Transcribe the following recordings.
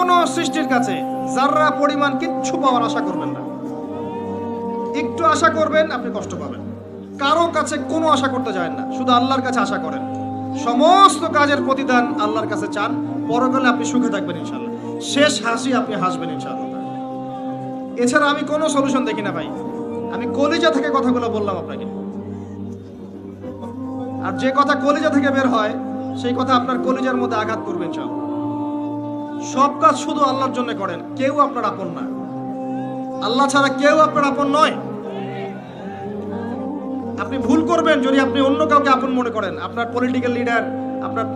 কোনো সৃষ্টির কাছে যাররা পরিমাণ কিচ্ছু পাওয়ার আশা করবেন না। একটু আশা করবেন, আপনি কষ্ট পাবেন। কারো কাছে কোনো আশা করতে যায় না, শুধু আল্লাহর কাছে আশা করেন। সমস্ত কাজের প্রতিদান আল্লাহর কাছে চান, পরকালে আপনি সুখে থাকবেন ইনশাআল্লাহ। শেষ হাসি আপনি হাসবেন ইনশাআল্লাহ। এছাড়া আমি কোনো সলিউশন দেখি না ভাই। আমি কলিজা থেকে কথাগুলো বললাম আপনাকে, আর যে কথা কলিজা থেকে বের হয় সেই কথা আপনার কলিজার মধ্যে আঘাত করবে ইনশাআল্লাহ। সব কাজ শুধু আল্লাহর জন্য করেন, কেউ আপনার আপন না। আল্লাহ ছাড়া কেউ আপনার আপন নয়। আপনি ভুল করবেন যদি আপনি অন্য কাউকে আপন মনে করেন। আপনার পলিটিক্যাল লিডার, আপনার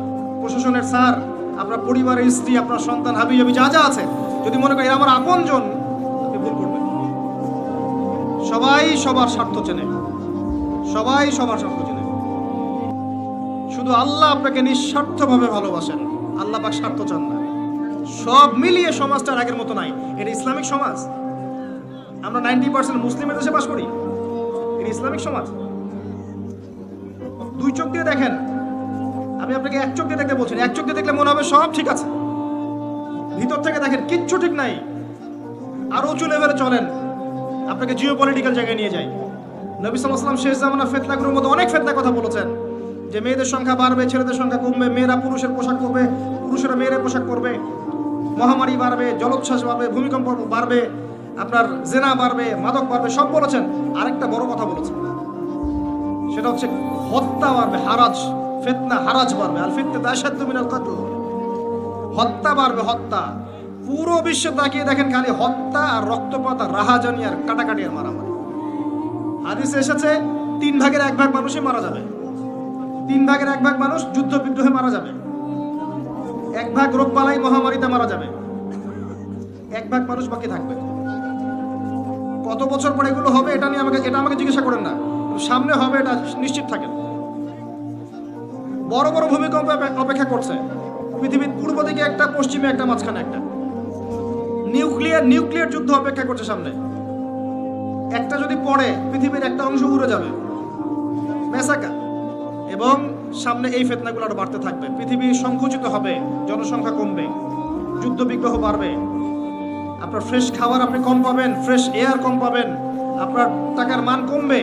প্রশাসনের স্যার, আপনার পরিবারের স্ত্রী, আপনার সন্তান, হাবি জাবি যা যা আছে, যদি মনে করেন আমার আপনজন, আপনি ভুল করবেন। সবাই সবার স্বার্থ চেনে, সবাই সবার স্বার্থ চেনে। শুধু আল্লাহ আপনাকে নিঃস্বার্থভাবে ভালোবাসেন, আল্লাহ পাক স্বার্থ চান না। সব মিলিয়ে সমাজটা আগের মতো নাই। এটা ইসলামিক সমাজ। আমরা 90% মুসলিমের দেশে বাস করি। এটা ইসলামিক সমাজ। দুই চোখ দিয়ে দেখেন, আমি আপনাকে এক চোখ দিয়ে দেখতে বলছি। এক চোখ দিয়ে দেখলে মনে হবে সব ঠিক আছে, ভিতর থেকে দেখেন কিচ্ছু ঠিক নাই। আরো উঁচু লেভেলে চলেন, আপনাকে জিও পলিটিক্যাল জায়গায় নিয়ে যায়। নবী সাল্লাল্লাহু আলাইহি ওয়াসাল্লাম শেষ জামানার ফিতনাগুলোর মধ্যে অনেক ফিতনার কথা বলেছেন, যে মেয়েদের সংখ্যা বাড়বে, ছেলেদের সংখ্যা কমবে, মেয়েরা পুরুষের পোশাক করবে, পুরুষেরা মেয়েদের পোশাক করবে, মহামারী বাড়বে, জলোচ্ছ্বাস বাড়বে, ভূমিকম্প বাড়বে, আপনার জেনা বাড়বে, মাদক বাড়বে, সব বলেছেন। আরেকটা বড় কথা বলেছেন, সেটা হচ্ছে হত্যা বাড়বে, হারাজ, ফিতনা, হারাজ বাড়বে। আর ফিতনা আশাদ্দু মিনাল কতল, হত্যা বাড়বে, হত্যা। পুরো বিশ্বে তাকিয়ে দেখেন খালি হত্যা আর রক্তপাত আর রাহাজানি আর কাটাকাটি আর মারামারি। হাদিসে এসেছে 3/1 মানুষই মারা যাবে। 3/1 মানুষ যুদ্ধ বিগ্রহে মারা যাবে। 1 রোগ বালাই মহামারীতে মারা যাবে। 1 মানুষ বাকি থাকবে। কত বছর পরে এগুলো হবে এটা নিয়ে আমাকে জিজ্ঞাসা করেন না, সামনে হবে এটা নিশ্চিত থাকেন। বড় বড় ভূমিকম্প অপেক্ষা করছে পৃথিবীর পূর্ব দিকে একটা, পশ্চিমে একটা, মাঝখানে একটা। নিউক্লিয়ার যুদ্ধ অপেক্ষা করছে সামনে। একটা যদি পড়ে পৃথিবীর একটা অংশ উড়ে যাবে, মেসাকা। এবং সামনে এই ফিতনাগুলো আরো বাড়তে থাকবে। পৃথিবী সংকুচিত হবে, জনসংখ্যা কমবে, যুদ্ধ বিগ্রহ বাড়বে, আপনার ফ্রেশ খাবার আপনি কম পাবেন, ফ্রেশ এয়ার কম পাবেন, আপনার টাকার মান কমবে।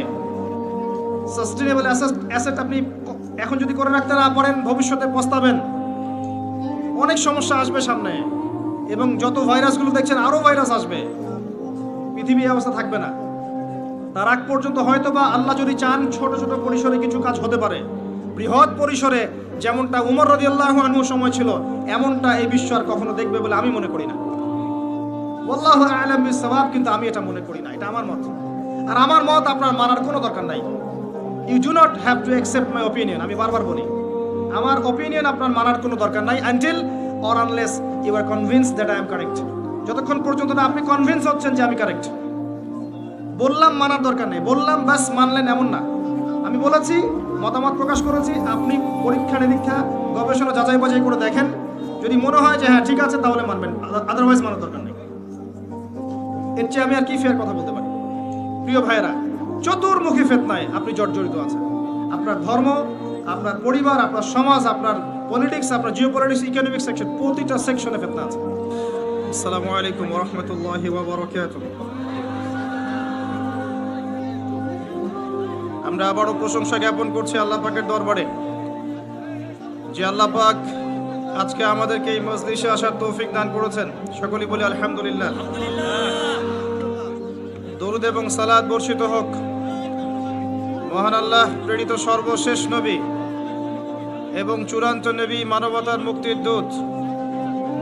সাস্টেনেবল অ্যাসেট আপনি এখন যদি করে রাখতে না পারেন, ভবিষ্যতে পস্তাবেন। অনেক সমস্যা আসবে সামনে, এবং যত ভাইরাসগুলো দেখছেন আরো ভাইরাস আসবে। পৃথিবী এই অবস্থা থাকবে না। তার আগ পর্যন্ত হয়তোবা আল্লাহ যদি চান ছোট ছোট পরিসরে কিছু কাজ হতে পারে। বৃহৎ পরিসরে যেমনটা উমর রাদিয়াল্লাহু আনহুর সময় ছিল, এমনটা এই বিশ্ব আর কখনো দেখবে বলে আমি মনে করি না। আল্লাহু আ'লাম বিস-সাওয়াব, কিন্তু আমি এটা মনে করি না। এটা আমার মত, আর আমার মত আপনার মানার কোনো দরকার নাই। You do not have to accept my opinion. আমি বারবার বলি, আমার ওপিনিয়ন আপনার মানার কোনো দরকার নাই, until or unless you are convinced that I am correct. যতক্ষণ পর্যন্ত না আপনি কনভিন্স হচ্ছেন যে আমি কারেক্ট। বললাম মানার দরকার নেই, বললাম বাস মানলেন এমন না। আমি বলেছি, মতামত প্রকাশ করেছি, আপনি পরীক্ষা নিরীক্ষা গবেষণা যাচাই বাছাই করে দেখেন। যদি মনে হয় যে হ্যাঁ ঠিক আছে, তাহলে মানবেন, আদারওয়াইজ মানার দরকার নেই। এর চেয়ে আমি আর কি ফেয়ার কথা বলতে পারি? প্রিয় ভাইয়েরা, চতুর্মুখী ফিতনায় আপনি জর্জরিত আছেন। আপনার ধর্ম, আপনার পরিবার, আপনার সমাজ, আপনার পলিটিক্স, আপনার জিও পলিটিক্স, ইকোনমিক সেকশন, প্রতিটা সেকশনে ফিতনা আছে। আসসালামু আলাইকুম ওয়া রাহমাতুল্লাহি ওয়া বারাকাতুহু। আমরা আবারও প্রশংসা জ্ঞাপন করছি আল্লাহ পাকের দরবারে, যে আল্লাহ পাক আজকে আমাদেরকে এই মজলিসে আসার তৌফিক দান করেছেন। সকলেই বলি আলহামদুলিল্লাহ। দরুদ এবং সালাত বর্ষিত হোক মহান আল্লাহ প্রেরিত সর্বশেষ নবী এবং চূড়ান্ত নবী, মানবতার মুক্তির দূত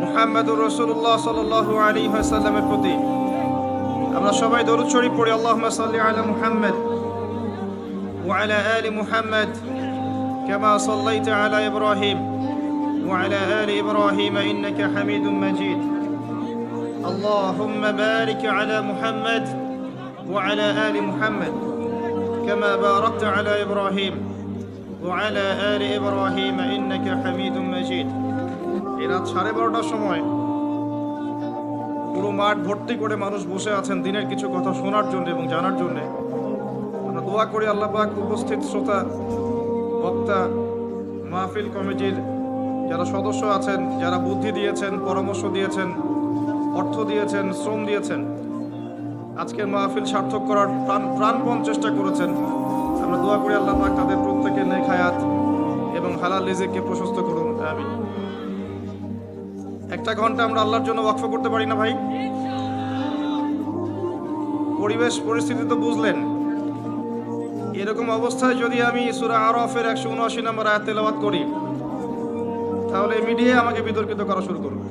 মুহাম্মদুর রাসূলুল্লাহ সাল্লাল্লাহু আলাইহি ওয়াসাল্লামের প্রতি। আমরা সবাই দরুদ শরীফ পড়ি। আল্লাহুম্মা সাল্লি আলা মুহাম্মদ ওয়া আলা আলি মুহাম্মদ কামা সাল্লাইতা আলা ইব্রাহিম ওয়া আলা আলি ইব্রাহিম ইন্নাকা হামিদুম মাজিদ। আল্লাহুম্মা বারিক আলা মুহাম্মদ ওয়া আলা আলি মুহাম্মদ কামা বারাকতা আলা ইব্রাহিম ওয়া আলা আলি ইব্রাহিম ইন্নাকা হামিদুম মাজিদ। রাত 12:30টার সময় পুরো মাঠ ভর্তি করে মানুষ বসে আছেন দিনের কিছু কথা শোনার জন্য এবং জানার জন্য। আমরা দোয়া করি আল্লাহ পাক উপস্থিত শ্রোতা, বক্তা, মাহফিল কমিটির যারা সদস্য আছেন, যারা বুদ্ধি দিয়েছেন, পরামর্শ দিয়েছেন, অর্থ দিয়েছেন, শ্রম দিয়েছেন, আজকের মাহফিল সার্থক করার প্রাণপণ চেষ্টা করেছেন। আমরা দোয়া করি আল্লাহ পাক তাদের প্রত্যেকের নেক হায়াত এবং হালাল রিজিককে প্রশস্ত করুন, আমিন। একটা ঘন্টা আমরা আল্লাহর জন্য ওয়াকফ করতে পারি না ভাই? পরিবেশ পরিস্থিতি তো বুঝলেন। এরকম অবস্থায় যদি আমি সূরা আরাফের 179 নম্বর আয়াত তেলাওয়াত করি, তাহলে মিডিয়া আমাকে বিতর্কিত করা শুরু করবে।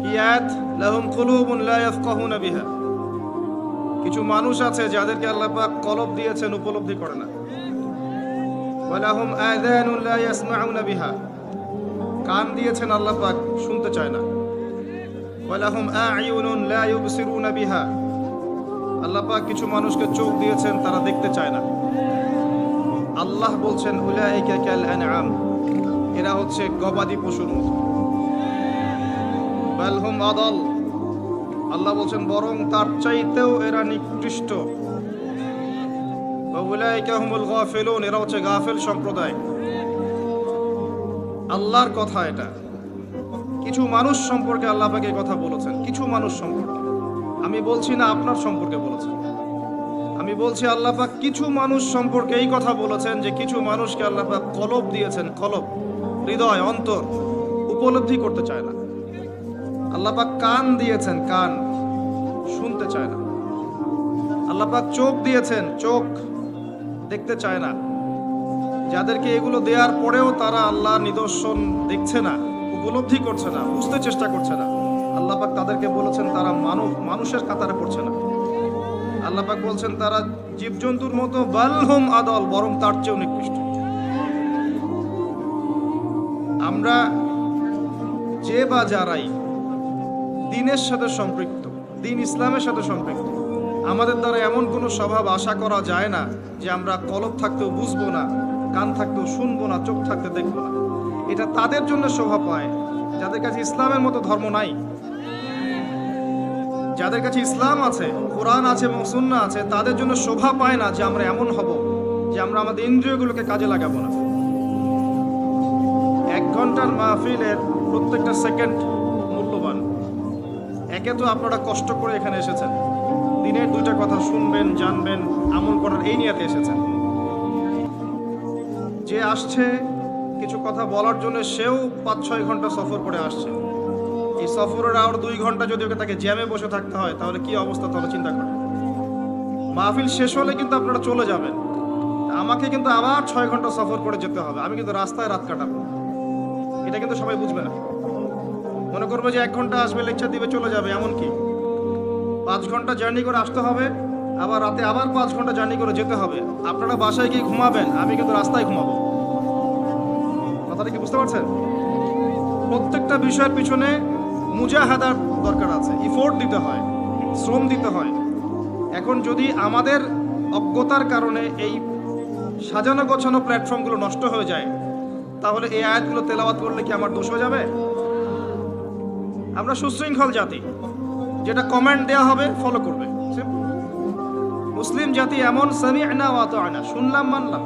কি আয়াত? লাহুম কুলুবুন লা ইয়াফকাহুনা বিহা। কিছু মানুষ আছে যাদেরকে আল্লাহ পাক কলব দিয়েছেন, উপলব্ধি করে না। ওয়া লাহুম আযানুন লা ইয়াসমাউনা বিহা। কান দিয়েছেন আল্লাহ পাক, শুনতে চায় না। ওয়া লাহুম আ'য়ুনুন লা ইউবসিরুনা বিহা। আল্লাহ পাক কিছু মানুষকে চোখ দিয়েছেন, তারা দেখতে চায় না। আল্লাহ বলছেন উলাইকা কাল আনআম, এরা হচ্ছে গবাদি পশুর মতো। বাল হুম আদাল, আল্লাহ বলছেন বরং তার চাইতেও এরা নিকৃষ্ট। ওয়া উলাইকা হুমুল গাফিলুন, এরা হচ্ছে গাফিল সম্প্রদায়। আল্লাহর কথা এটা। কিছু মানুষ সম্পর্কে আল্লাহ পাক এই কথা বলেছেন, কিছু মানুষ সম্পর্কে। আমি বলছি না আপনার সম্পর্কে বলেছেন, আমি বলছি আল্লাহ পাক কিছু মানুষ সম্পর্কে এই কথা বলেছেন যে কিছু মানুষকে আল্লাহ পাক কলব দিয়েছেন, কলব, হৃদয়, অন্তর, উপলব্ধি করতে চায় না। আল্লাহ পাক কান দিয়েছেন, কান, শুনতে চায় না। আল্লাহ পাক চোখ দিয়েছেন, চোখ, দেখতে চায় না। যাদেরকে এগুলো দেওয়ার পরেও তারা আল্লাহর নিদর্শন দেখছে না, উপলব্ধি করছে না, বুঝতে চেষ্টা করছে না, আল্লাহ পাক তাদেরকে বলেছেন তারা মানুষের কাতারে পড়ছে না। আল্লাহ পাক বলছেন তারা জীবজন্তুর মতো, বাল হুম আদল, বরং তার চেয়েও নিকৃষ্ট। আমরা যে বা যারাই দ্বীনের সাথে সম্পৃক্ত, দ্বীন ইসলামের সাথে সম্পৃক্ত, আমাদের দ্বারা এমন কোনো স্বভাব আশা করা যায় না যে আমরা কলব থাকতেও বুঝবো না, কান থাকতেও শুনবো না, চোখ থাকতে দেখবো না। এটা তাদের জন্য শোভা পায় যাদের কাছে ইসলামের মতো ধর্ম নাই। যাদের কাছে ইসলাম আছে, কোরআন আছে এবং সুন্নাহ আছে, তাদের জন্য শোভা পায় না যে আমরা এমন হব যে আমরা আমাদের ইন্দ্রিয়গুলোকে কাজে লাগাবো না। 1 ঘন্টার মাহফিলের প্রত্যেকটা সেকেন্ড মূল্যবান। একে তো আপনারা কষ্ট করে এখানে এসেছেন, দিনের 2টা কথা শুনবেন, জানবেন, আমল করার এই নিয়তে এসেছেন। যে আসছে কিছু কথা বলার জন্য, সেও 5-6 ঘন্টা সফর করে আসছে। এই সফরের আর 2 ঘন্টা যদি ওকে তাকে জ্যামে বসে থাকতে হয়, তাহলে কি অবস্থা? তাহলে চিন্তা করেন। মাহফিল শেষ হলে কিন্তু আপনারা চলে যাবেন, আমাকে কিন্তু আবার 6 ঘন্টা সফর করে যেতে হবে। আমি কিন্তু রাস্তায় রাত কাটাবো, এটা কিন্তু সবাই বুঝবে না। মনে করবে যে 1 ঘন্টা আসবে, লেকচার দিবে, চলে যাবে। এমন কি 5 ঘন্টা জার্নি করে আসতে হবে, আবার রাতে আবার 5 ঘন্টা জার্নি করে যেতে হবে। আপনারা বাসায় গিয়ে ঘুমাবেন, আমি কিন্তু রাস্তায় ঘুমাবো। কথাটা কি বুঝতে পারছেন? প্রত্যেকটা বিষয়ের পিছনে মুজাহাদার দরকার আছে, ইফোর্ট দিতে হয়, শ্রম দিতে হয়। এখন যদি আমাদের অজ্ঞতার কারণে এই সাজানো গোছানো প্ল্যাটফর্মগুলো নষ্ট হয়ে যায়, তাহলে এই আয়াতগুলো তেলাওয়াত করলে কি আমার দোষ হয়ে যাবে? আমরা সুশৃঙ্খল জাতি, যেটা কমেন্ট দেওয়া হবে ফলো করবে। মুসলিম জাতি এমন, সামি'না ওয়া আতা'না, শুনলাম মানলাম।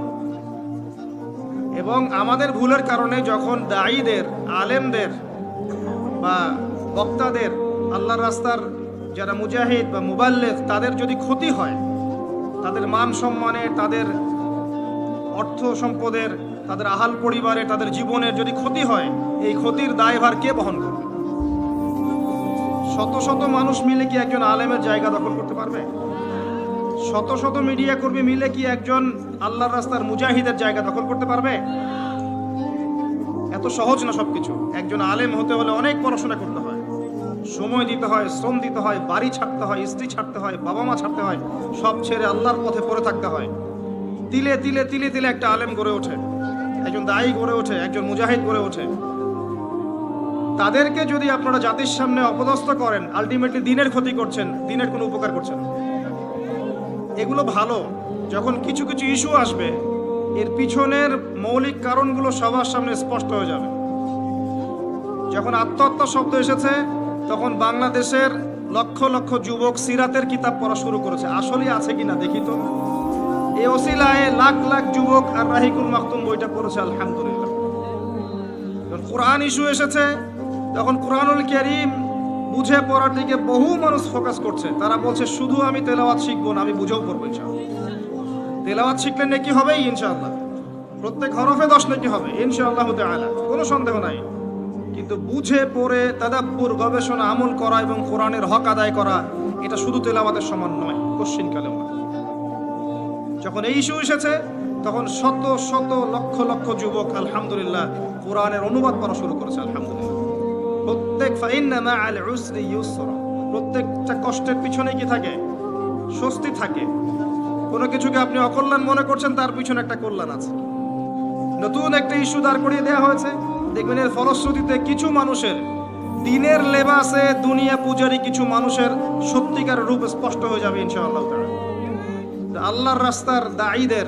এবং আমাদের ভুলের কারণে যখন দায়ীদের, আলেমদের বা বক্তাদের, আল্লাহর রাস্তার যারা মুজাহিদ বা মুবাল্লিগ, তাদের যদি ক্ষতি হয়, তাদের মান সম্মানের, তাদের অর্থ সম্পদের, তাদের আহাল পরিবারের, তাদের জীবনের যদি ক্ষতি হয়, এই ক্ষতির দায়ভার কে বহন করবে? শত শত মানুষ মিলে কি একজন আলেমের জায়গা দখল করতে পারবে? শত শত মিডিয়া কর্মী মিলে কি একজন আল্লাহর রাস্তার মুজাহিদের জায়গা দখল করতে পারবে? এত সহজ না সবকিছু। একজন আলেম হতে হলে অনেক পড়াশোনা করতে হয়, সময় দিতে হয়, শ্রম দিতে হয়, বাড়ি ছাড়তে হয়, স্ত্রী ছাড়তে হয়, বাবা মা ছাড়তে হয়, সব ছেড়ে আল্লাহর পথে পড়ে থাকতে হয়। তিলে তিলে তিলে তিলে একটা আলেম গড়ে ওঠে, একজন দায়ী গড়ে ওঠে, একজন মুজাহিদ গড়ে ওঠে। তাদেরকে যদি আপনারা জাতির সামনে অপদস্থ করেন, আলটিমেটলি দিনের ক্ষতি করছেন, দিনের কোনো উপকার করছেন না। এগুলো ভালো, যখন কিছু কিছু ইস্যু আসবে, এর পিছনের মৌলিক কারণগুলো সবার সামনে স্পষ্ট হয়ে যাবে। যখন আত্মহত্যা শব্দ এসেছে, তখন বাংলাদেশের লক্ষ লক্ষ যুবক সিরাতের কিতাব পড়া শুরু করেছে। আসলেই আছে কিনা দেখি তো। এই ওসিলায় লাখ লাখ যুবক আর রাহিকুল মাকতুম বইটা পড়েছে, আলহামদুলিল্লাহ। কোরআন ইস্যু এসেছে, তখন কোরআনুল কারীম বুঝে পড়ার দিকে বহু মানুষ ফোকাস করছে। তারা বলছে শুধু আমি তেলাওয়াত শিখবো না, আমি বুঝেও পড়বো ইনশাআল্লাহ। তেলাওয়াত শিখলে নেকি হবেই ইনশাআল্লাহ, প্রত্যেক হরফে 10 নেকি হবে ইনশাআল্লাহ তাআলা, কোনো সন্দেহ নাই। কিন্তু বুঝে পড়ে তাদাব্বুর, গবেষণা, আমল করা এবং কোরআনের হক আদায় করা, এটা শুধু তেলাওয়াতের সমান নয়, কোশ্চিনকালেও না। যখন এই ইস্যু এসেছে তখন শত শত লক্ষ লক্ষ যুবক আলহামদুলিল্লাহ কোরআনের অনুবাদ পড়া শুরু করেছে আলহামদুলিল্লাহ। প্রত্যেক ফাইন্না মাআল উসরি ইউসরা, প্রত্যেকটা কষ্টের পিছনে কি থাকে? স্বস্তি থাকে। কোনো কিছুকে আপনি অকল্যাণ মনে করছেন, তার পিছনে একটা কল্যাণ আছে। নতুন একটা ইস্যু দাঁড় করিয়ে দেওয়া হয়েছে, দেখবেন এর ফলশ্রুতিতে কিছু মানুষের দিনের লেবাসে দুনিয়া পূজারী কিছু মানুষের সত্যিকার রূপ স্পষ্ট হয়ে যাবে ইনশাআল্লাহ তাআলা। আল্লাহর রাস্তার দাঈদের,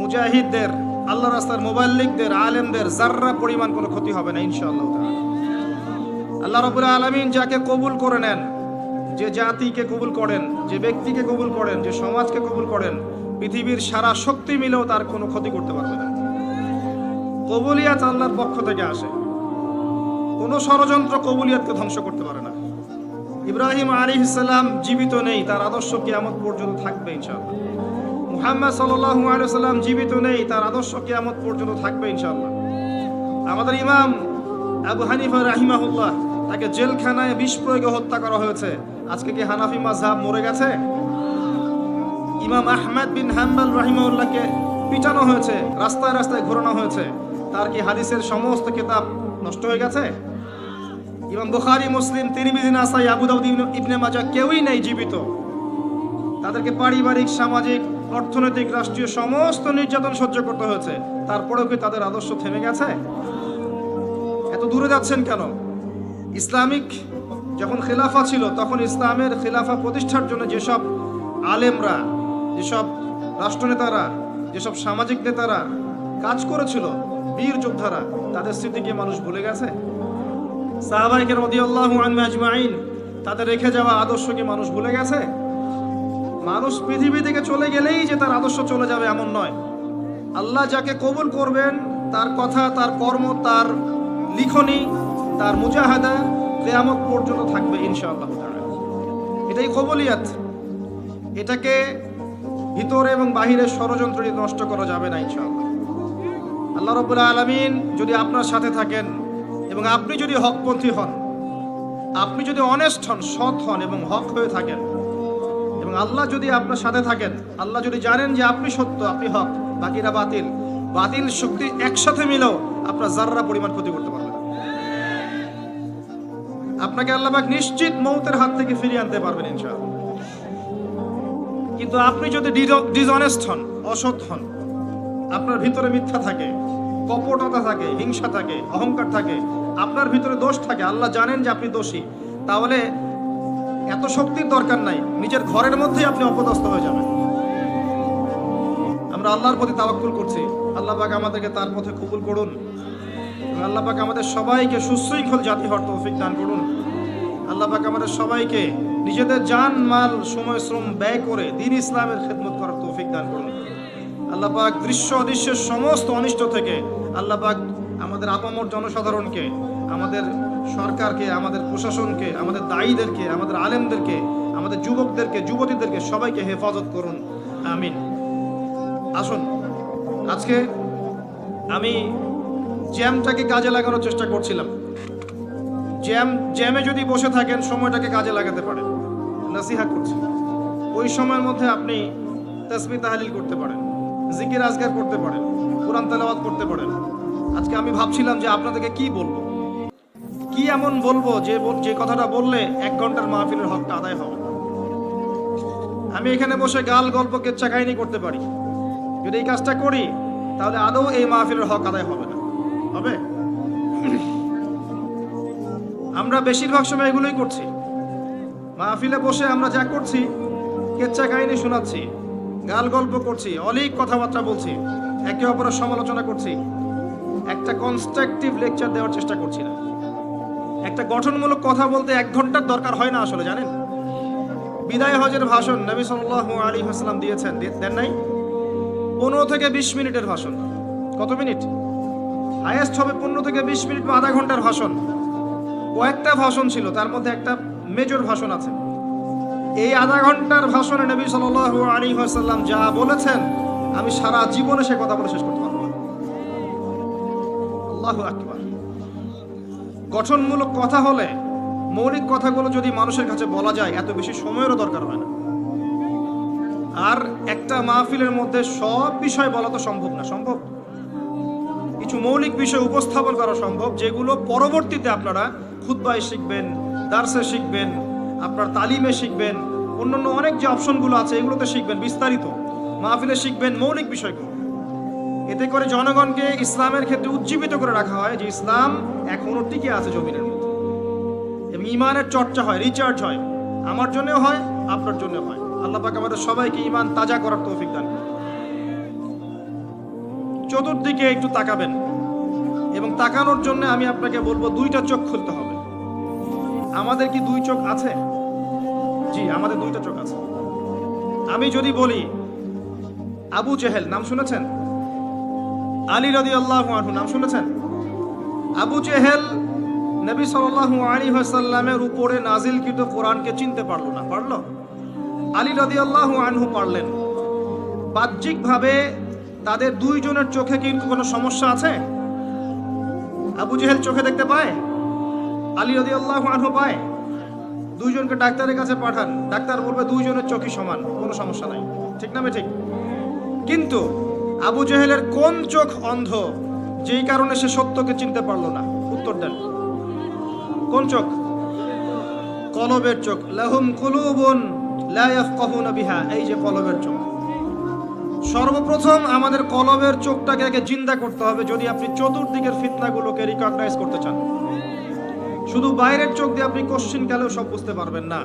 মুজাহিদদের, আল্লাহর রাস্তার মুবাল্লিগদের, আলেমদের যাররা পরিমাণ কোনো ক্ষতি হবে না ইনশাআল্লাহ তাআলা। আল্লাহ রাব্বুল আলামিন যাকে কবুল করে নেন, যে জাতিকে কবুল করেন, যে ব্যক্তিকে কবুল করেন, যে সমাজকে কবুল করেন, পৃথিবীর সারা শক্তি মিলেও তার কোনো ক্ষতি করতে পারবে না। কবুলিয়াত আল্লাহর পক্ষ থেকে আসে, কোনো ষড়যন্ত্র কবুলিয়াতকে ধ্বংস করতে পারে না। ইব্রাহিম আলাইহিস সালাম জীবিত নেই, তার আদর্শ কিয়ামত পর্যন্ত থাকবে ইনশাআল্লাহ। মুহাম্মদ সাল্লাল্লাহু আলাইহি ওয়াসাল্লাম জীবিত নেই, তার আদর্শ কিয়ামত পর্যন্ত থাকবে ইনশাআল্লাহ। আমাদের ইমাম আবু হানিফা রাহিমাহুল্লাহ, তাকে জেলখানায় বিষ প্রয়োগে হত্যা করা হয়েছে। আজকে কি হানাফি মাযহাব মরে গেছে? ইমাম আহমদ বিন হাম্বল রাহিমাহুল্লাহকে পিটানো হয়েছে, রাস্তায় রাস্তায় ঘোরানো হয়েছে। তার কি হাদিসের সমস্ত কিতাব নষ্ট হয়ে গেছে? ইমাম বুখারী, মুসলিম, তিরমিজি, নাসাই, আবু দাউদ, ইবনে মাজাহ কেউই নেই জীবিত। তাদেরকে পারিবারিক, সামাজিক, অর্থনৈতিক, রাষ্ট্রীয় সমস্ত নির্যাতন সহ্য করতে হয়েছে। তারপরেও কি তাদের আদর্শ থেমে গেছে? এত দূরে যাচ্ছেন কেন? ইসলামিক যখন খেলাফা ছিল, তখন ইসলামের খেলাফা প্রতিষ্ঠার জন্য যেসব আলেমরা, যেসব রাষ্ট্রনেতারা, যেসব সামাজিক নেতারা কাজ করেছিল, বীর যোদ্ধারা, তাদের স্মৃতিকে মানুষ ভুলে গেছে? সাহাবায়ে কেরাম রাদিয়াল্লাহু আনহুম আজমাইন, তাদের রেখে যাওয়া আদর্শকে মানুষ ভুলে গেছে? মানুষ পৃথিবী থেকে চলে গেলেই যে তার আদর্শ চলে যাবে এমন নয়। আল্লাহ যাকে কবুল করবেন, তার কথা, তার কর্ম, তার লিখনি, তার মুজাহাদা কিয়ামত পর্যন্ত থাকবে ইনশাআল্লাহ তাআলা। এটাই কবুলিয়াত। এটাকে ভিতরে এবং বাহিরে ষড়যন্ত্র দিয়ে নষ্ট করা যাবে না ইনশাআল্লাহ। আল্লাহ রাব্বুল আলামিন যদি আপনার সাথে থাকেন এবং আপনি যদি হকপন্থী হন, আপনি যদি অনেস্ট হন, সৎ হন এবং হক হয়ে থাকেন, এবং আল্লাহ যদি আপনার সাথে থাকেন, আল্লাহ যদি জানেন যে আপনি সত্য, আপনি হক, বাকিরা বাতিল, বাতিল শক্তি একসাথে মিলেও আপনার যাররা পরিমাণ ক্ষতি করতে পারবে না। আপনাকে আল্লাহ পাক নিশ্চিত মৌতের হাত থেকে ফিরিয়ে আনতে পারবেন ইনশাআল্লাহ। কিন্তু আপনি যদি ডিসঅনেস্ট হন, অসৎ হন, আপনার ভিতরে মিথ্যা থাকে, কপটতা থাকে, হিংসা থাকে, অহংকার থাকে, আপনার ভিতরে দোষ থাকে, আল্লাহ জানেন যে আপনি দোষী, তাহলে এত শক্তির দরকার নাই, নিজের ঘরের মধ্যেই আপনি অপদস্থ হয়ে যাবেন। আমরা আল্লাহর প্রতি তাওয়াক্কুল করছি, আল্লাহ পাক আমাদেরকে তার পথে কবুল করুন এবং আল্লাহ পাক আমাদের সবাইকে সুশৃঙ্খল জাতি হওয়ার তৌফিক দান করুন। আল্লাহ পাক আমাদের সবাইকে নিজেদের জান, মাল, সময়, শ্রম ব্যয় করে দ্বীন ইসলামের খেদমত করার তৌফিক দান করুন। আল্লাহ পাক দৃশ্য অদৃশ্যের সমস্ত অনিষ্ট থেকে আল্লাহ পাক আমাদের আপামর জনসাধারণকে, আমাদের সরকারকে, আমাদের প্রশাসনকে, আমাদের দায়ীদেরকে, আমাদের আলেমদেরকে, আমাদের যুবকদেরকে, যুবতীদেরকে সবাইকে হেফাজত করুন, আমিন। আসুন, আজকে আমি জ্যামটাকে কাজে লাগানোর চেষ্টা করছিলাম। জ্যামে যদি বসে থাকেন, সময়টাকে কাজে লাগাতে পারেন। নাসিহা করছি, ওই সময়ের মধ্যে আপনি তাসবিহ তাহলিল করতে পারেন, জিকির আজকার করতে পারেন, কোরআন তেলাওয়াত করতে পারেন। আজকে আমি ভাবছিলাম যে আপনাদেরকে কি বলবো, কি এমন বলবো যে কথাটা বললে 1 ঘন্টার মাহফিলের হকটা আদায় হবে। আমি এখানে বসে গাল গল্প কেচ্চা কাহিনী করতে পারি, যদি এই কাজটা করি তাহলে আদৌ এই মাহফিলের হক আদায় হবে না। হবে? আমরা বেশিরভাগ সময় এগুলোই করছি। মাহফিলে বসে আমরা যা করছি, কেচ্চা কাহিনী শোনাচ্ছি, গাল গল্প করছি, অলিক কথাবার্তা বলছি, একে অপরের সমালোচনা করছি, একটা কনস্ট্রাকটিভ লেকচার দেওয়ার চেষ্টা করছি না। একটা গঠনমূলক কথা বলতে 1 ঘন্টার দরকার হয় না আসলে, জানেন? বিদায় হজের ভাষণ নবী সাল্লাল্লাহু আলাইহি ওয়াসাল্লাম দিয়েছেন, দেন নাই? 15 থেকে 20 মিনিটের ভাষণ। কত মিনিট? হায়েস্ট হবে 15 থেকে 20 মিনিট বা আধা ঘন্টার ভাষণ। কয়েকটা ভাষণ ছিল, তার মধ্যে একটা মেজর ভাষণ আছে। এই আধা ঘন্টার ভাষণে নবী সাল্লাল্লাহু আলাইহি ওয়াসাল্লাম যা বলেছেন, আমি সারা জীবনে সে কথা বলে শেষ করতে পারবো না। আল্লাহু আকবার। গঠনমূলক কথা হলে, মৌলিক কথাগুলো যদি মানুষের কাছে বলা যায়, এত বেশি সময়েরও দরকার হয় না। আর একটা মাহফিলের মধ্যে সব বিষয় বলা তো সম্ভব না। সম্ভব কিছু মৌলিক বিষয় উপস্থাপন করা সম্ভব, যেগুলো পরবর্তীতে আপনারা খুতবায় শিখবেন, দার্সে শিখবেন, আপনার তালিমে শিখবেন, অন্যান্য অনেক যে অপশনগুলো আছে এগুলোতে শিখবেন, বিস্তারিত মাহফিলে শিখবেন মৌলিক বিষয়গুলো। এতে করে জনগণকে ইসলামের ক্ষেত্রে উজ্জীবিত করে রাখা হয় যে ইসলাম এখনো টিকে আছে জমিনের মধ্যে, এবং ইমানের চর্চা হয়, রিচার্জ হয়, আমার জন্যও হয়, আপনার জন্য হয়। আল্লাহ পাক আমাদের সবাইকে ইমান তাজা করার তৌফিক দান করুন। চতুর্দিকে একটু তাকাবেন, এবং তাকানোর জন্য আমি আপনাকে বলবো দুইটা চোখ খুলতে হবে। আমাদের কি দুই চোখ আছে? জি, আমাদের দুইটা চোখ আছে। আমি যদি বলি আবু জেহেল, নাম শুনেছেন? আলী রাদিয়াল্লাহু আনহু, নাম শুনেছেন? আবু জেহেল নবী সাল্লাল্লাহু আলাইহি ওয়াসাল্লামের উপরে নাজিলকৃত কোরআনকে চিনতে পারলো না। পারলো? আলী রাদিয়াল্লাহু আনহু পারলেন। বাহ্যিকভাবে তাদের দুইজনের চোখে কি কোনো সমস্যা আছে? আবু জেহেল চোখে দেখতে পায়, আলী রাদিয়াল্লাহু আনহু পায়। দুইজনকে ডাক্তারের কাছে পাঠান, ডাক্তার বলবে দুইজনের চোখই সমান, কোনো সমস্যা নাই। ঠিক না ঠিক? কিন্তু আবু জেহেলের কোন চোখ অন্ধ, যেই কারণে সে সত্যকে চিনতে পারলো না? উত্তর দেন। কোন চোখ? কলবের চোখ। লাহুম কুলুবুন লা ইয়াফকাহুনা বিহা, এই যে কলবের চোখ। সর্বপ্রথম আমাদের কলবের চোখটাকে আগে জিন্দা করতে হবে, যদি আপনি চতুর্দিকের ফিতনাগুলোকে রিকগনাইজ করতে চান। শুধু বাইরের চোখ দিয়ে আপনি কোশ্চিন কালেও সব বুঝতে পারবেন না।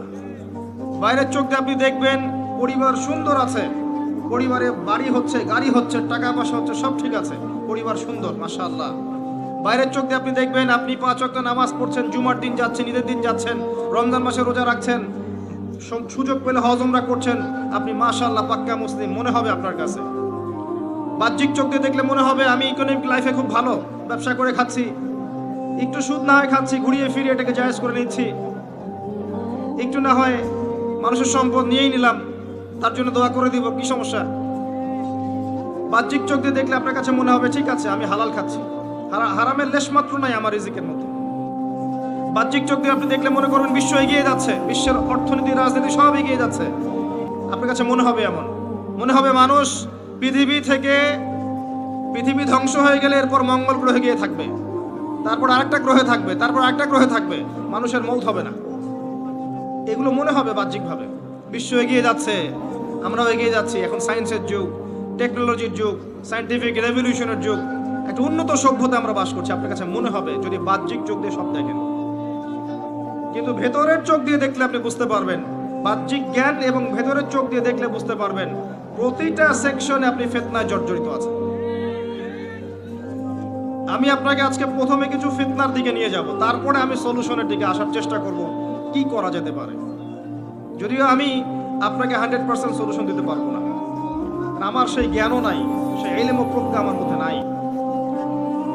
বাইরের চোখ দিয়ে আপনি দেখবেন পরিবার সুন্দর আছে, পরিবারে বাড়ি হচ্ছে, গাড়ি হচ্ছে, টাকা পয়সা হচ্ছে, সব ঠিক আছে, পরিবার সুন্দর, মাশাআল্লাহ। বাইরের চোখ দিয়ে আপনি দেখবেন আপনি 5 ওয়াক্ত নামাজ পড়ছেন, জুমার দিন যাচ্ছেন, ঈদের দিন যাচ্ছেন, রমজান মাসে রোজা রাখছেন, সুযোগ পেলে হজ উমরা করছেন, আপনি মাশাআল্লাহ পাক্কা মুসলিম মনে হবে আপনার কাছে। বাহ্যিক চোখ দিয়ে দেখলে মনে হবে আমি ইকোনমিক লাইফে খুব ভালো, ব্যবসা করে খাচ্ছি, একটু সুদ না হয় খাচ্ছি, ঘুরিয়ে ফিরিয়ে এটাকে জায়েজ করে নিচ্ছি, একটু না হয় মানুষের সম্পদ নিয়েই নিলাম, তার জন্য দোয়া করে দিব, কি সমস্যা? বাহ্যিক চোখ দিয়ে দেখলে আপনার কাছে মনে হবে ঠিক আছে আমি হালাল খাচ্ছি, হারামের লেশ মাত্র নাই আমার রিজিকের মধ্যে। বাহ্যিক চোখ দিয়ে আপনি দেখলে মনে করবেন বিশ্ব এগিয়ে যাচ্ছে, বিশ্বের অর্থনীতি, রাজনীতি সব এগিয়ে যাচ্ছে, আপনার কাছে মনে হবে এমন, মনে হবে মানুষ পৃথিবী ধ্বংস হয়ে গেলে এরপর মঙ্গল গ্রহে গিয়ে থাকবে, তারপর আরেকটা গ্রহে থাকবে, তারপর আরেকটা গ্রহে থাকবে, মানুষের মৌত হবে না। এগুলো মনে হবে বাহ্যিকভাবে। বিশ্ব এগিয়ে যাচ্ছে, আমরাও এগিয়ে যাচ্ছি, এখন সায়েন্সের যুগ, টেকনোলজির যুগ, সায়েন্টিফিক রেভলিউশনের যুগ, একটা উন্নত সভ্যতা আমরা বাস করছি, আপনার কাছে মনে হবে যদি বাহ্যিক চোখ দিয়ে সব দেখেন। কিন্তু ভেতরের চোখ দিয়ে দেখলে আপনি বুঝতে পারবেন, বাহ্যিক জ্ঞান এবং ভেতরের চোখ দিয়ে দেখলে বুঝতে পারবেন প্রতিটা সেকশনে আপনি ফিতনায় জর্জরিত আছেন। আমি আপনাকে আজকে প্রথমে কিছু ফিতনার দিকে নিয়ে যাব, তারপরে আমি সলিউশনের দিকে আসার চেষ্টা করব কি করা যেতে পারে। যদিও আমি আপনাকে 100% সলিউশন দিতে পারবো না, আমার সেই জ্ঞানও নাই, সেই ইলম ও প্রজ্ঞা আমার মধ্যে নাই,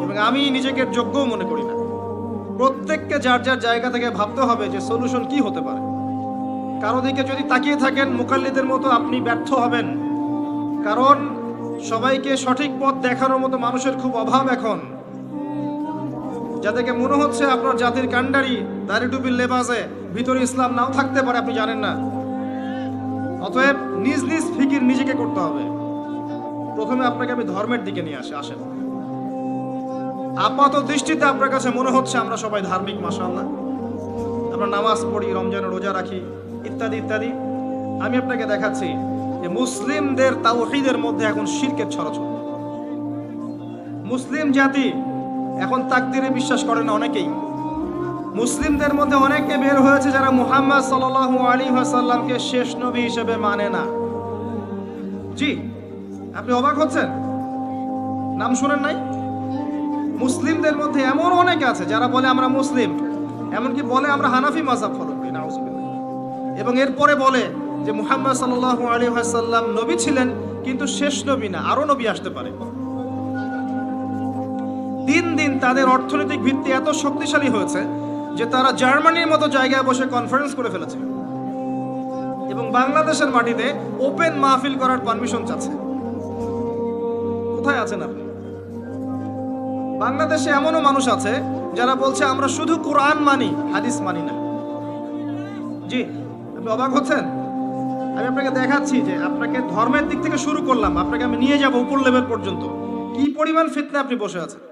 এবং আমি নিজেকে যোগ্যও মনে করি না। প্রত্যেককে যার যার জায়গা থেকে ভাবতে হবে যে সলিউশন কি হতে পারে। কারো দিকে যদি তাকিয়ে থাকেন মুকাল্লিদের মতো আপনি ব্যর্থ হবেন, কারণ সবাইকে সঠিক পথ দেখানোর মতো মানুষের খুব অভাব এখন। যাদেরকে মনে হচ্ছে আপনার জাতির কান্ডারি, দাড়ি টুপির লেবাসে, ভিতরে ইসলাম নাও থাকতে পারে, আপনি জানেন না। অতএব নিজ নিজ ফিকির নিজেকে করতে হবে। প্রথমে আপনাকে আমি ধর্মের দিকে নিয়ে আসেন। আপাত দৃষ্টিতে আপনার কাছে মনে হচ্ছে আমরা সবাই ধার্মিক, মাশাআল্লাহ, আমরা নামাজ পড়ি, রমজানে রোজা রাখি, ইত্যাদি ইত্যাদি। আমি আপনাকে দেখাচ্ছি যে মুসলিমদের তাওহীদের মধ্যে এখন শিরকের ছড়াছড়ি। মুসলিম জাতি এখন তাকদীরে বিশ্বাস করে না অনেকেই। মুসলিমদের মধ্যে অনেকে বের হয়েছে যারা মুহাম্মদ সাল্লাল্লাহু আলাইহি ওয়াসাল্লামকে শেষ নবী হিসেবে মানে না। জি, আপনি অবাক হচ্ছেন, নাম শুনেন নাই? মুসলিমদের মধ্যে এমন অনেকে আছে যারা বলে আমরা মুসলিম, এমনকি বলে আমরা হানাফি মাযহাব ফলো করি, নাউযুবিল্লাহ, এবং এরপরে বলে যে মুহাম্মদ সাল্লাল্লাহু আলাইহি ওয়াসাল্লাম নবী ছিলেন কিন্তু শেষ নবী না, আরো নবী আসতে পারে। দিন দিন তাদের অর্থনৈতিক ভিত্তি এত শক্তিশালী হয়েছে যে তারা জার্মানির মতো জায়গায় বসে কনফারেন্স করে ফেলেছে এবং বাংলাদেশের মাটিতে ওপেন মাহফিল করার পারমিশন চাচ্ছে। কোথায় আছেন আপনি? বাংলাদেশে এমনও মানুষ আছে যারা বলছে আমরা শুধু কোরআন মানি, হাদিস মানি না। জি, আপনি অবাক হচ্ছেন? আমি আপনাকে দেখাচ্ছি যে আপনাকে ধর্মের দিক থেকে শুরু করলাম, আপনাকে আমি নিয়ে যাব উপর লেভেল পর্যন্ত। কি পরিমাণ ফিতনা আপনি বসে আছেন,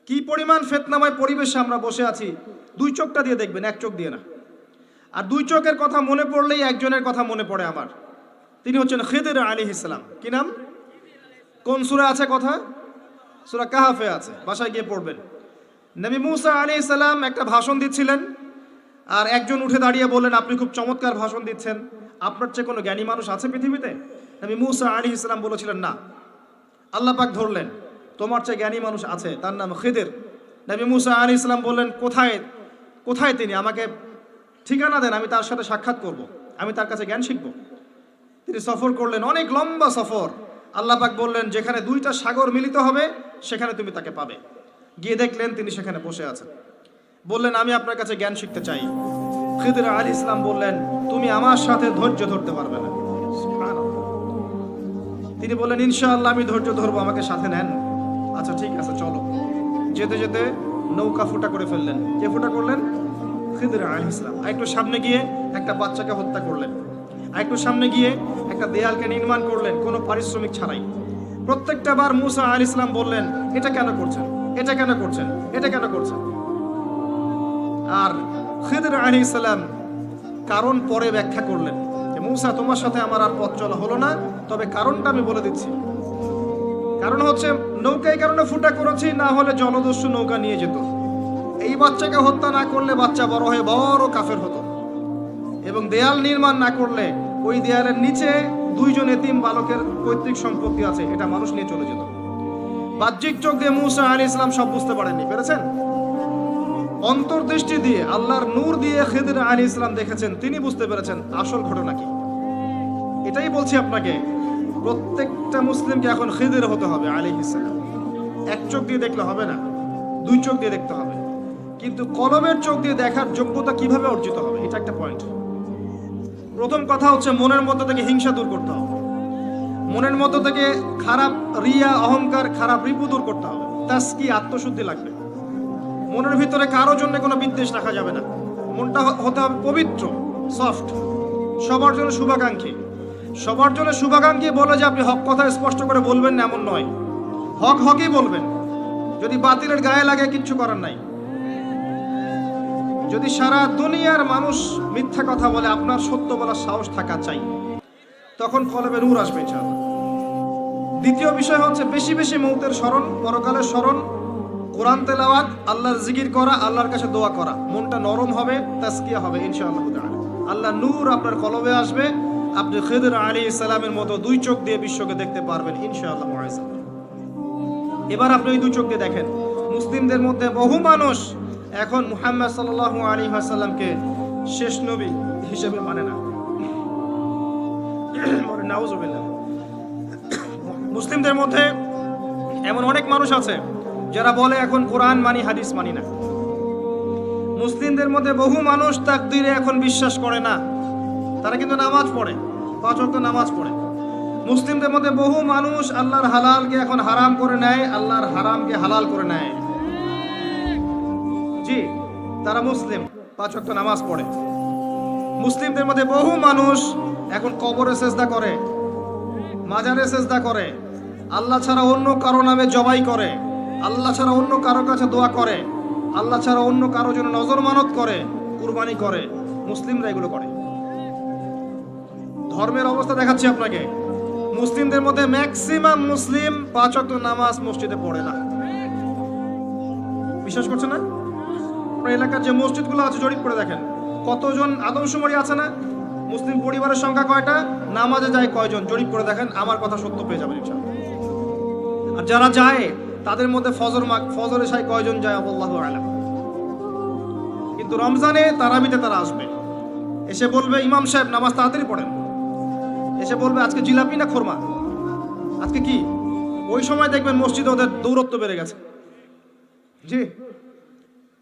কি পরিমাণ ফিতনাময় পরিবেশে আমরা বসে আছি। দুই চোখটা দিয়ে দেখবেন, এক চোখ দিয়ে না। আর দুই চোখের কথা মনে পড়লেই একজনের কথা মনে পড়ে আমার। তিনি হচ্ছেন খিদির আলাইহিস সালাম। কি নাম? কোন সূরা আছে কথা? সূরা কাহফে আছে, বাসায় গিয়ে পড়বেন। নবী মুসা আলাইহিস সালাম একটা ভাষণ দিচ্ছিলেন, আর একজন উঠে দাঁড়িয়ে বললেন আপনি খুব চমৎকার ভাষণ দিচ্ছেন, আপনার চেয়ে কোনো জ্ঞানী মানুষ আছে পৃথিবীতে? নবী মুসা আলাইহিস সালাম বলেছিলেন না। আল্লাহ পাক ধরলেন তোমার চেয়ে জ্ঞানী মানুষ আছে, তার নাম খিদির। নবী মুসা আলাইহিস সালাম বললেন কোথায় কোথায় তিনি? আমাকে ঠিকানা দেন, আমি তার সাথে সাক্ষাৎ করব, আমি তার কাছে জ্ঞান শিখব। তিনি সফর করলেন, অনেক লম্বা সফর। আল্লাহ পাক বললেন যেখানে দুইটা সাগর মিলিত হবে সেখানে তুমি তাকে পাবে। গিয়ে দেখলেন তিনি সেখানে বসে আছেন। বললেন আমি আপনার কাছে জ্ঞান শিখতে চাই। খিদির আলাইহিস সালাম বললেন তুমি আমার সাথে ধৈর্য ধরতে পারবে না। সুবহানাল্লাহ। তিনি বললেন ইনশাআল্লাহ আমি ধৈর্য ধরবো, আমাকে সাথে নেন। আচ্ছা ঠিক আছে চলো। যেতে যেতে নৌকা ফুটা করে ফেললেন। কে ফুটা করলেন? খিদির আলাইহিস সালাম। আর একটু সামনে গিয়ে একটা বাচ্চাকে হত্যা করলেন। আর একটু সামনে গিয়ে একটা দেয়ালকে নির্মাণ করলেন কোনো পারিশ্রমিক ছাড়াই। প্রত্যেকটা বার মুসা আলাইহিস সালাম বললেন এটা কেন করছেন, এটা কেন করছেন, এটা কেন করছেন। আর খিদির আলাইহিস সালাম কারণ পরে ব্যাখ্যা করলেন যে মুসা তোমার সাথে আমার আর পথ চলা হলো না, তবে কারণটা আমি বলে দিচ্ছি। কারণ হচ্ছে নৌকা এই কারণে ফুটা করেছি, না হলে জলদস্যু নৌকা নিয়ে যেত। এই বাচ্চাকে হত্যা না করলে বাচ্চা বড় হয়ে বড় কাফের হতো, এবং দেয়াল নির্মাণ না করলে ওই দেয়ালের নিচে দুইজন এতিম বালকের পৈতৃক সম্পত্তি আছে, এটা মানুষ নিয়ে চলে যেত। বাহ্যিক চোখ দিয়ে মুসা আলাইহিস সালাম সব বুঝতে পারেননি, পেরেছেন? অন্তর্দৃষ্টি দিয়ে আল্লাহর নূর দিয়ে খিদির আলাইহিস সালাম দেখেছেন, তিনি বুঝতে পেরেছেন আসল ঘটনা কি। এটাই বলছি আপনাকে, প্রত্যেকটা মুসলিমকে এখন খিদির হতে হবে আলাইহিস সালাম। এক চোখ দিয়ে দেখলে হবে না, দুই চোখ দিয়ে দেখতে হবে। কিন্তু কলমের চোখ দিয়ে দেখার যোগ্যতা কিভাবে অর্জিত হবে, এটা একটা পয়েন্ট। প্রথম কথা হচ্ছে মনের মধ্যে থেকে হিংসা দূর করতে হবে, মনের মধ্যে থেকে খারাপ রিয়া, অহংকার, খারাপ রিপু দূর করতে হবে। তাসকি, আত্মশুদ্ধি লাগবে। মনের ভিতরে কারো জন্য কোনো বিদ্বেষ রাখা যাবে না। মনটা হতে হবে পবিত্র, সফট, সবার জন্য শুভাকাঙ্ক্ষী। সবার জন্য শুভাকাঙ্ক্ষী বলে যে আপনি হক কথা স্পষ্ট করে বলবেন না এমন নয়, হক হকই বলবেন। যদি বাতিলের গায়ে লাগে কিচ্ছু করার নাই। যদি সারা দুনিয়ার মানুষ মিথ্যা কথা বলে আপনার সত্য বলার সাহস থাকা চাই, তখন কলবে নূর আসবে ইনশাআল্লাহ। দ্বিতীয় বিষয় হচ্ছে বেশি বেশি মৌতের স্মরণ, পরকালের স্মরণ, কোরআন তেলাওয়াত, আল্লাহর জিকির করা, আল্লাহর কাছে দোয়া করা। মনটা নরম হবে, তাসকিয়া হবে ইনশাআল্লাহ তাআলা। আল্লাহ নূর আপনার কলবে আসবে, আপনি খিদির আলাইহিস সালামের মতো দুই চোখ দিয়ে বিশ্বকে দেখতে পারবেন ইনশাআল্লাহ। এবার আপনি ওই দুই চোখ দিয়ে দেখেন, মুসলিমদের মধ্যে বহু মানুষ এখন মুহাম্মদ সাল্লাল্লাহু আলাইহি ওয়াসাল্লামকে শেষ নবী হিসেবে মানে না। নাউজুবিল্লাহ। মুসলিমদের মধ্যে এমন অনেক মানুষ আছে যারা বলে এখন কোরআন মানি, হাদিস মানি না। মুসলিমদের মধ্যে বহু মানুষ তাকদীরে এখন বিশ্বাস করে না, তারা কিন্তু নামাজ পড়ে, 5 ওয়াক্ত নামাজ পড়ে। মুসলিমদের মধ্যে বহু মানুষ আল্লাহর হালালকে এখন হারাম করে নেয়, আল্লাহর হারামকে হালাল করে নেয়। জি, তারা মুসলিম, 5 ওয়াক্ত নামাজ পড়ে। মুসলিমদের মধ্যে বহু মানুষ এখন কবরে সেজদা করে, মাজারে সেজদা করে, আল্লাহ ছাড়া অন্য কারো নামে জবাই করে, আল্লাহ ছাড়া অন্য কারো কাছে দোয়া করে, আল্লাহ ছাড়া অন্য কারো জন্য নজর মানত করে, কুরবানি করে। মুসলিমরা এগুলো করে। ধর্মের অবস্থা দেখাচ্ছি আপনাকে। মুসলিমদের মধ্যে ম্যাক্সিমাম মুসলিম 5 ওয়াক্ত নামাজ মসজিদে পড়ে না। বিশ্বাস করছেন না? আপনার এলাকার যে মসজিদগুলো আছে জরিপ করে দেখেন, কতজন আদমশুমারি আছে না? মুসলিম পরিবারের সংখ্যা কয়টা, নামাজে যায় কয়জন, জরিপ করে দেখেন, আমার কথা সত্য পেয়ে যাবেন ইনশাআল্লাহ। আর যারা যায় তাদের মধ্যে ফজর এশায় কয়জন যায় আল্লাহু আ'লাম। কিন্তু রমজানে তারাবিতে তারা আসবে, এসে বলবে ইমাম সাহেব নামাজ তাড়াতাড়ি পড়েন। এসে বলবে আজকে জিলাপি না খোরমা, আজকে কি ওই সময় দেখবেন মসজিদে ওদের দৌরত্ব বেড়ে গেছে। জি,